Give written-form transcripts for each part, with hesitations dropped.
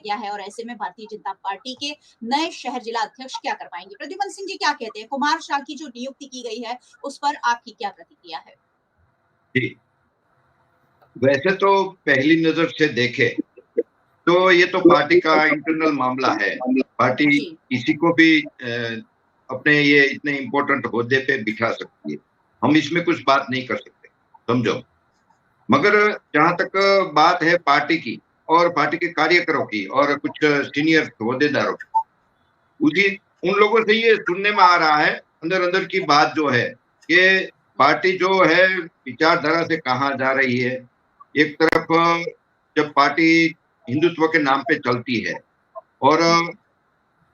गया है और ऐसे में भारतीय जनता पार्टी के नए शहर जिला अध्यक्ष क्या कर पाएंगे? प्रद्युमन सिंह जी क्या कहते हैं? कुमार शाह की जो नियुक्ति की गई है, उस पर आपकी क्या प्रतिक्रिया है? जी, वैसे तो पहली नजर से देखे तो ये तो पार्टी का इंटरनल मामला है। पार्टी जी। किसी को भी अपने ये इतने इम्पोर्टेंट ओहदे पे बिठा सकती है। हम इसमें कुछ बात नहीं कर सकते, समझो। मगर जहां तक बात है पार्टी की और पार्टी के कार्यकर्ताओं की और कुछ सीनियर ओहदेदारों की, उसी उन लोगों से ये सुनने में आ रहा है अंदर अंदर की बात जो है कि पार्टी जो है विचारधारा से कहाँ जा रही है। एक तरफ जब पार्टी हिंदुत्व के नाम पे चलती है और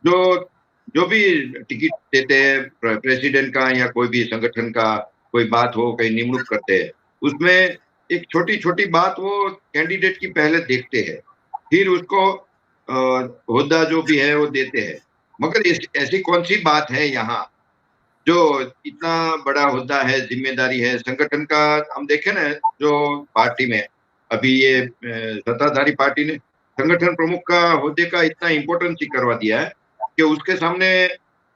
जो जो भी टिकट देते हैं प्रेसिडेंट का या कोई भी संगठन का, कोई बात हो कहीं निमणूक करते हैं, उसमें एक छोटी छोटी बात वो कैंडिडेट की पहले देखते हैं, फिर उसको होद्दा जो भी है वो देते हैं। मगर ऐसी कौन सी बात है यहाँ जो इतना बड़ा होद्दा है, जिम्मेदारी है संगठन का। हम देखें ना, जो पार्टी में अभी ये सत्ताधारी पार्टी ने संगठन प्रमुख का होद्दे का इतना इम्पोर्टेंस ही करवा दिया है कि उसके सामने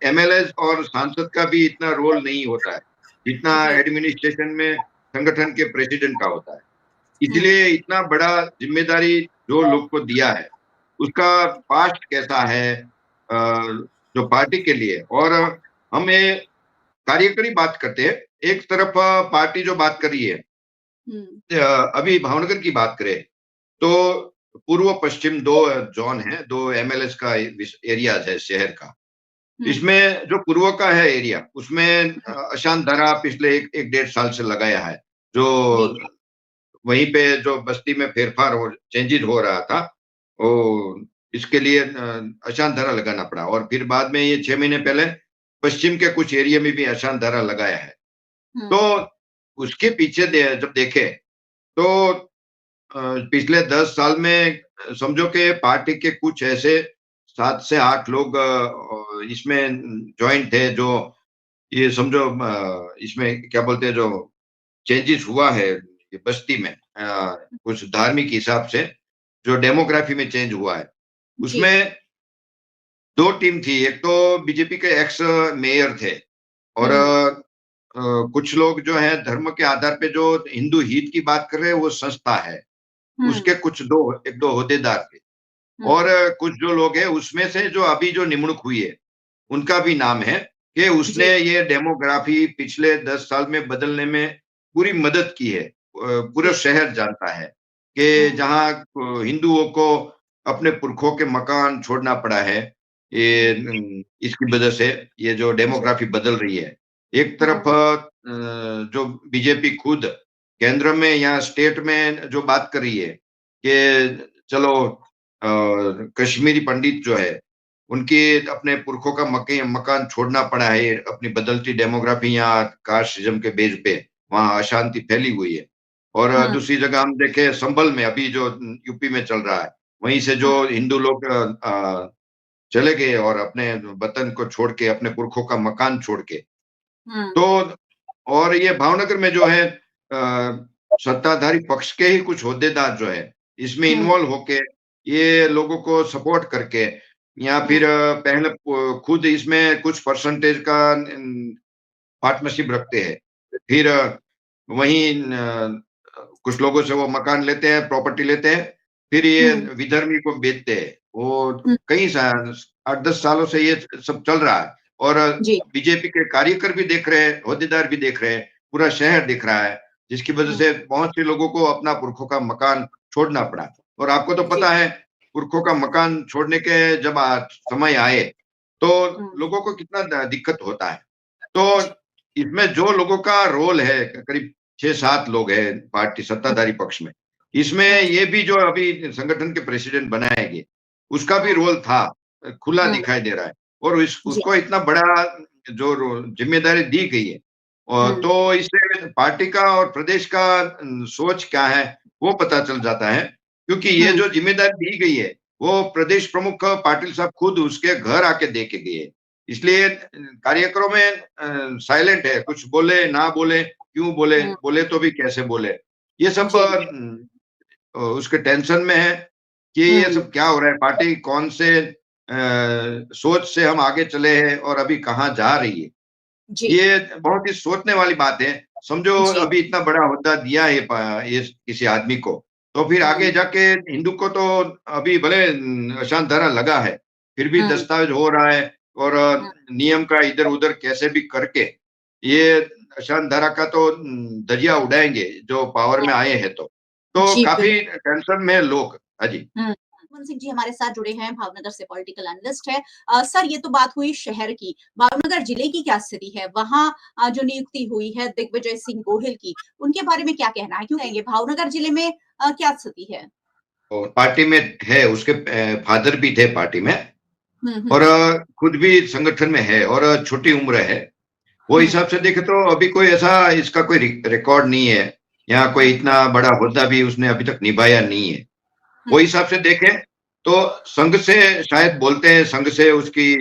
एमएलए और सांसद का भी इतना रोल नहीं होता है जितना जी। एडमिनिस्ट्रेशन में संगठन के प्रेसिडेंट का होता है। हुँ। इसलिए इतना बड़ा जिम्मेदारी जो लोग को दिया है, उसका पास्ट कैसा है जो पार्टी के लिए। और हम ये कार्यकरी बात करते हैं, एक तरफ पार्टी जो बात कर रही है, हुँ। अभी भावनगर की बात करें तो पूर्व पश्चिम दो जोन है, दो एमएलएस का एरियाज है शहर का। हुँ। इसमें जो पूर्व का है एरिया, उसमें अशांत धारा पिछले एक डेढ़ साल से लगाया है। जो जी। वहीं पे जो बस्ती में फेरफार हो चेंजेस हो रहा था, वो इसके लिए अशांत धारा लगाना पड़ा और फिर बाद में ये 6 महीने पहले पश्चिम के कुछ एरिया में भी अशांत धारा लगाया है। हुँ। तो उसके पीछे जब देखे तो पिछले 10 साल में समझो कि पार्टी के कुछ ऐसे 7 से 8 लोग इसमें ज्वाइन थे, जो ये समझो इसमें क्या बोलते हैं, जो चेंजेस हुआ है ये बस्ती में, कुछ धार्मिक हिसाब से जो डेमोग्राफी में चेंज हुआ है, जी। उसमें दो टीम थी। एक तो बीजेपी के एक्स मेयर थे और हुँ। कुछ लोग जो है धर्म के आधार पे जो हिंदू हित की बात कर रहे हैं, वो संस्था है। हुँ। उसके कुछ दो एक दो होद्देदार थे हुँ। और कुछ जो लोग हैं उसमें से जो अभी जो निमणूक हुई है, उनका भी नाम है कि उसने जी। ये डेमोग्राफी पिछले 10 साल में बदलने में पूरी मदद की है। पूरा जी। शहर जानता है कि हुँ। जहाँ हिंदुओं को अपने पुरखों के मकान छोड़ना पड़ा है, ये हुँ। इसकी वजह से ये जो जी। डेमोग्राफी बदल रही है। एक तरफ हुँ। जो बीजेपी खुद केंद्र में या स्टेट में जो बात कर रही है कि चलो कश्मीरी पंडित जो है, उनके अपने पुरखों का मकान छोड़ना पड़ा है अपनी बदलती डेमोग्राफी या कास्टिज्म के बेस पे, वहां अशांति फैली हुई है। और हुँ। दूसरी जगह हम देखें संभल में अभी जो यूपी में चल रहा है, वहीं से जो हुँ। हिंदू लोग चले गए और अपने वतन को छोड़ के, अपने पुरखों का मकान छोड़ के। हुँ। तो और ये भावनगर में जो है सत्ताधारी पक्ष के ही कुछ होद्देदार जो है इसमें हुँ। इन्वॉल्व होके ये लोगों को सपोर्ट करके, या हुँ। फिर पहले खुद इसमें कुछ परसेंटेज का पार्टनरशिप रखते हैं। फिर वहीं कुछ लोगों से वो मकान लेते हैं, प्रॉपर्टी लेते हैं, फिर ये हुँ। विधर्मी को बेचते हैं। वो हुँ। कई साल 8-10 सालों से ये सब चल रहा है और जी। बीजेपी के कार्यकर भी देख रहे हैं, होद्देदार भी देख रहे हैं, पूरा शहर दिख रहा है, जिसकी वजह हुँ। से बहुत से लोगों को अपना पुरखों का मकान छोड़ना पड़ा। और आपको तो जी। पता है, पुरखों का मकान छोड़ने के जब समय आए, तो हुँ। लोगों को कितना दिक्कत होता है। तो जी। इसमें जो लोगों का रोल है, करीब 6-7 लोग हैं पार्टी हुँ। सत्ताधारी पक्ष में। इसमें हुँ। ये भी जो अभी संगठन के प्रेसिडेंट बनाए गए, उसका भी हुँ। रोल था, खुला हुँ। दिखाई दे रहा है। और जी। उसको इतना बड़ा जो जिम्मेदारी दी गई है, और हुँ। तो इससे पार्टी का और प्रदेश का सोच क्या है वो पता चल जाता है। क्योंकि ये हुँ। जो जिम्मेदारी दी गई है, वो प्रदेश प्रमुख पाटिल साहब खुद उसके घर आके दे के गए। इसलिए कार्यक्रमों में साइलेंट है, कुछ बोले ना बोले, क्यों बोले, हुँ। बोले तो भी कैसे बोले, ये सब जी। उसके टेंशन में है। कि ये सब क्या हो रहा है, पार्टी कौन से सोच से हम आगे चले हैं और अभी कहाँ जा रही है। जी, ये बहुत ही सोचने वाली बात है। समझो जी। अभी इतना बड़ा ओहदा दिया है ये किसी आदमी को, तो फिर आगे हुँ, जाके हिंदू को तो अभी भले अशांत धारा लगा है, फिर भी हुँ, दस्तावेज हो रहा है और हुँ। नियम का इधर-उधर कैसे भी करके ये अशांत धारा का तो धज्जियाँ उड़ाएँगे जो पावर में आए हैं तो। तो जी, काफ़ी बिल्कुल। टेंशन में हैं लोग। हाँ जी। हुँ। मन सिंह जी हमारे साथ जुड़े हैं, भावनगर से पॉलिटिकल एनालिस्ट है। सर ये तो बात हुई शहर की, भावनगर जिले की क्या स्थिति है? वहाँ जो नियुक्ति हुई है दिग्विजय सिंह गोहिल की, उनके बारे में क्या कहना है? क्यों कहेंगे भावनगर जिले में क्या स्थिति है? और पार्टी में है, उसके फादर भी थे पार्टी में हुँ, और हुँ, खुद भी संगठन में है और छोटी उम्र है। वो हुँ, हिसाब से देखें तो अभी कोई ऐसा इसका कोई रिकॉर्ड नहीं है। यहाँ कोई हुँ, इतना बड़ा होद्दा भी उसने अभी तक निभाया नहीं है। वो हुँ, हिसाब से देखें तो संघ से शायद बोलते हैं संघ से उसकी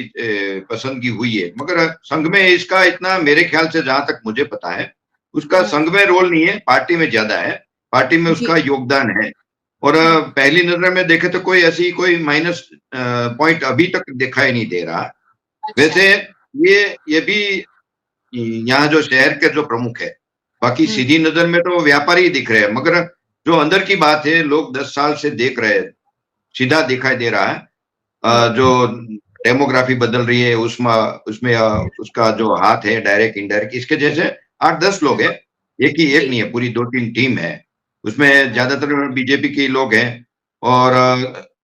पसंदगी हुई है, मगर संघ में इसका इतना मेरे ख्याल से जहां तक मुझे पता है उसका हुँ। संघ में रोल नहीं है, पार्टी में ज्यादा है। पार्टी में जी। उसका योगदान है और हुँ, पहली नजर में देखे तो कोई ऐसी कोई माइनस पॉइंट अभी तक दिखाई नहीं दे रहा। अच्छा। वैसे ये भी यहाँ जो शहर के जो प्रमुख है, बाकी हुँ, सीधी नजर में तो व्यापारी ही दिख रहे हैं, मगर जो अंदर की बात है लोग 10 साल से देख रहे हैं, सीधा दिखाई दे रहा है। हुँ, जो डेमोग्राफी बदल रही है उसमें उसमें उसका जो हाथ है डायरेक्ट इनडायरेक्ट इसके जैसे 8-10 लोग हुँ, हैं। एक ही एक जी। नहीं है, पूरी 2-3 टीम है। उसमें हुँ, ज्यादातर बीजेपी के लोग हैं और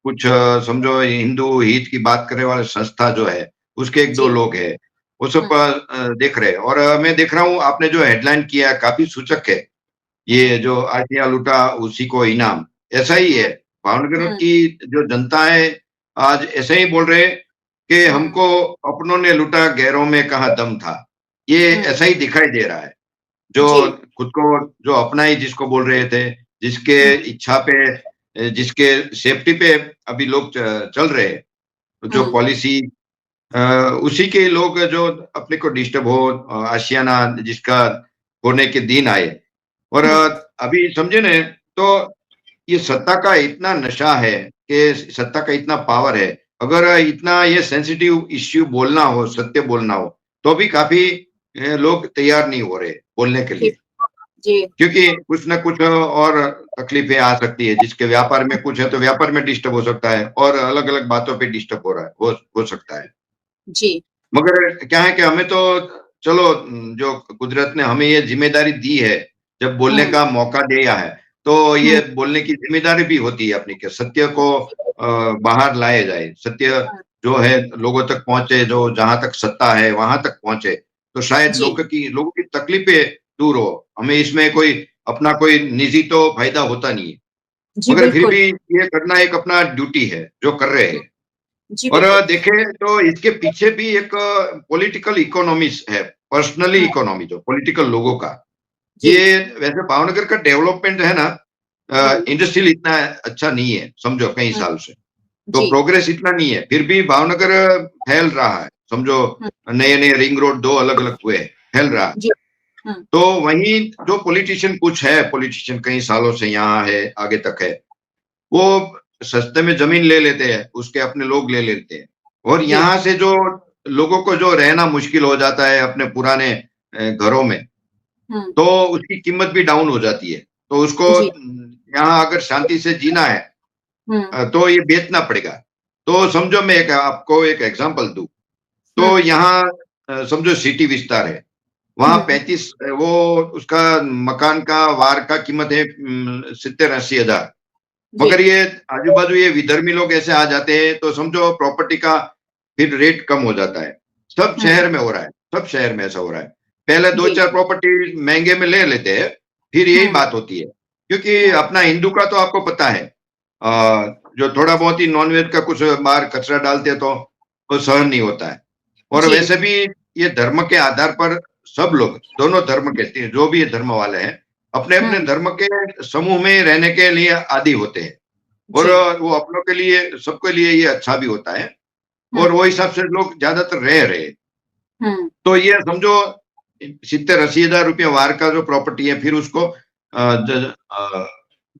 कुछ समझो हिंदू हित की बात करने वाले संस्था जो है उसके 1-2 जी। लोग हैं। वो सब हुँ, देख रहे हैं और मैं देख रहा हूँ आपने जो हेडलाइन किया है काफी सूचक है। ये हुँ, जो आशिया लूटा उसी को इनाम, ऐसा ही हुँ, है। भावनगर हुँ, की जो जनता है आज ऐसे ही बोल रहे हैं कि हुँ, हमको अपनों ने लूटा गैरों में कहाँ दम था। ये हुँ, ऐसा ही दिखाई दे रहा है। जो जी। खुद को जो अपना ही जिसको बोल रहे थे, जिसके हुँ, इच्छा पे जिसके सेफ्टी पे अभी लोग चल रहे हैं, जो हुँ, पॉलिसी अ, उसी के लोग जो अपने को डिस्टर्ब हो आशियाना जिसका होने के दिन आए और हुँ, अभी समझे ना तो ये सत्ता का इतना नशा है कि सत्ता का इतना पावर है। अगर इतना ये सेंसिटिव इश्यू बोलना हो, सत्य बोलना हो, तो भी काफ़ी लोग तैयार नहीं हो रहे बोलने के जी, लिए। जी। क्योंकि कुछ न कुछ और तकलीफ़ें आ सकती है, जिसके व्यापार में कुछ है तो व्यापार में डिस्टर्ब हो सकता है और अलग-अलग बातों पे डिस्टर्ब हो रहा है हो सकता है। जी। मगर क्या है कि हमें तो चलो जो कुदरत ने हमें ये ज़िम्मेदारी दी है, जब बोलने हुँ, का मौका दिया है, तो ये हुँ, बोलने की ज़िम्मेदारी भी होती है अपनी कि सत्य को बाहर लाया जाए। सत्य हुँ, जो है लोगों तक पहुँचे, जो जहाँ तक सत्ता है वहाँ तक पहुँचे, तो शायद जी, लोगों की तकलीफ़ें दूर हो। हमें इसमें कोई अपना कोई निजी तो फ़ायदा होता नहीं है। जी, मगर फिर बिल्कुल। भी ये करना एक अपना ड्यूटी है, जो कर रहे हुँ, हैं। जी, और बिल्कुल। देखें तो इसके पीछे भी एक पॉलिटिकल इकोनॉमिक्स है, पर्सनली हुँ, इकोनॉमी जो पॉलिटिकल लोगों का। जी। ये वैसे भावनगर का डेवलपमेंट है ना हुँ, इंडस्ट्रियल इतना अच्छा नहीं है, समझो कई हुँ, साल से। तो जी। प्रोग्रेस इतना नहीं है, फिर भी भावनगर फैल रहा है। समझो हुँ, नए-नए रिंग रोड 2 अलग-अलग हुए, फैल रहा है। जी। हुँ, तो वहीं जो पॉलिटिशियन कुछ है, पॉलिटिशियन कई सालों से यहाँ है, आगे तक है। वो सस्ते में ज़मीन ले लेते हैं, उसके अपने लोग ले लेते हैं और जी। यहाँ से जो लोगों को जो रहना मुश्किल हो जाता है अपने पुराने घरों में, हुँ, तो उसकी कीमत भी डाउन हो जाती है। तो उसको जी। यहाँ अगर शांति से जीना है हुँ, तो ये बेचना पड़ेगा। तो समझो मैं एक आपको एक एग्ज़ाम्पल दूँ, तो हुँ, यहाँ समझो सिटी विस्तार है, वहाँ हुँ, 35 वो उसका मकान का वार का कीमत है 70-80 हज़ार। जी। मगर ये आजू-बाजू ये विधर्मी लोग ऐसे आ जाते हैं तो समझो प्रॉपर्टी का फिर रेट कम हो जाता है। सब हुँ, शहर में हो रहा है, सब शहर में ऐसा हो रहा है। पहले जी। 2-4 प्रॉपर्टी महँगे में ले लेते हैं, फिर यही हुँ, बात होती है। क्योंकि हुँ, अपना हिंदू का तो आपको पता है जो थोड़ा बहुत ही नॉन-वेज का कुछ बाहर कचरा डालते हैं तो सहन नहीं होता है। और जी। वैसे भी ये धर्म के आधार पर सब लोग, दोनों धर्म के जो भी धर्म वाले हैं, अपने-अपने हुँ, धर्म के समूह में रहने के लिए आदी होते हैं। और जी। वो अपनों के लिए सबके लिए ये अच्छा भी होता है और हुँ, वो हिसाब से लोग ज़्यादातर रह रहे हैं। हुँ, तो ये समझो 70-80 हज़ार रुपए वार का जो प्रॉपर्टी है फिर उसको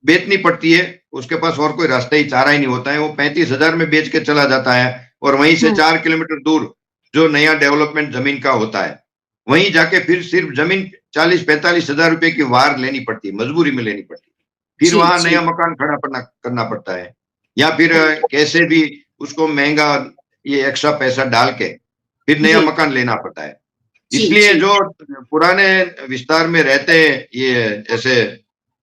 बेचनी पड़ती है। उसके पास और कोई रास्ता ही चारा ही नहीं होता है, वो 35,000 में बेच के चला जाता है और वहीं से 4 किलोमीटर दूर जो नया डेवलपमेंट जमीन का होता है, वहीं जाके फिर सिर्फ जमीन 40-45,000 रुपए की वार लेनी पड़ती है, मजबूरी में लेनी पड़ती है। फिर जी, वहां जी। नया मकान खड़ा करना पड़ता है, या फिर कैसे भी उसको महंगा ये एक्स्ट्रा पैसा डाल के फिर नया जी, मकान लेना पड़ता है। जी, इसलिए जी। जो पुराने विस्तार में रहते हैं ये ऐसे,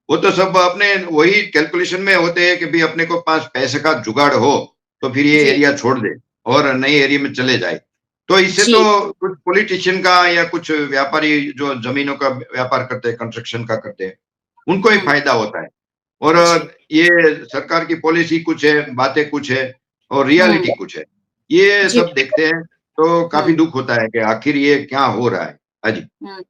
वो तो सब अपने वही कैलकुलेशन में होते हैं कि भाई अपने को पास पैसे का जुगाड़ हो तो फिर ये जी, एरिया छोड़ दे और नए एरिया में चले जाए। तो इससे जी। तो कुछ पॉलिटिशियन का या कुछ व्यापारी जो जमीनों का व्यापार करते हैं, कंस्ट्रक्शन का करते हैं, उनको ही हुँ, फायदा होता है। और जी। ये सरकार की पॉलिसी कुछ है, बातें कुछ है और हुँ, रियलिटी कुछ है। ये जी, सब देखते हैं तो काफी हुँ, दुःख होता है कि आखिर ये क्या हो रहा है? हाँ जी। हुँ।